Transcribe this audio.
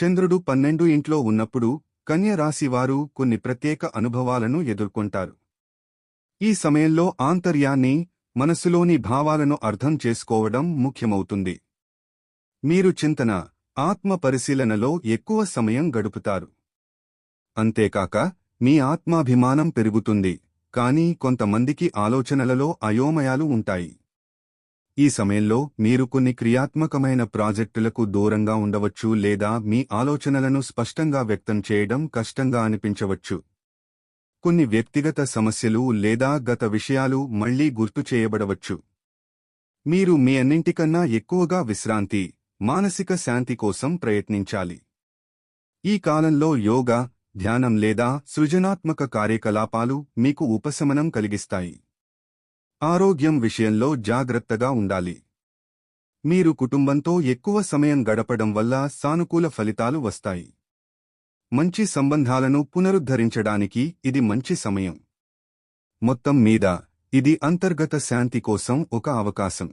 చంద్రుడు 12 ఇంట్లో ఉన్నప్పుడు కన్య రాశివారు కొన్ని ప్రత్యేక అనుభవాలను ఎదుర్కొంటారు. ఈ సమయంలో ఆంతర్యాన్ని, మనసులోని భావాలను అర్థం చేసుకోవడం ముఖ్యమవుతుంది. మీరు చింతన, ఆత్మ పరిశీలనలో ఎక్కువ సమయం గడుపుతారు. అంతేకాక మీ ఆత్మాభిమానం పెరుగుతుంది, కానీ కొంతమందికి ఆలోచనలలో అయోమయాలు ఉంటాయి. ఈ సమయంలో మీరు కొన్ని క్రియాత్మకమైన ప్రాజెక్టులకు దూరంగా ఉండవచ్చు లేదా మీ ఆలోచనలను స్పష్టంగా వ్యక్తం చేయడం కష్టంగా అనిపించవచ్చు. కొన్ని వ్యక్తిగత సమస్యలు లేదా గత విషయాలు మళ్లీ గుర్తు చేయబడవచ్చు. మీరు మీ అన్నింటికన్నా ఎక్కువగా విశ్రాంతి, మానసిక శాంతి కోసం ప్రయత్నించాలి. ఈ కాలంలో యోగా, ధ్యానం లేదా సృజనాత్మక కార్యకలాపాలు మీకు ఉపశమనం కలిగిస్తాయి. ఆరోగ్యం విషయంలో జాగ్రత్తగా ఉండాలి. మీరు కుటుంబంతో ఎక్కువ సమయం గడపడం వల్ల సానుకూల ఫలితాలు వస్తాయి. మంచి సంబంధాలను పునరుద్ధరించడానికి ఇది మంచి సమయం. మొత్తం మీద ఇది అంతర్గత శాంతి కోసం ఒక అవకాశం.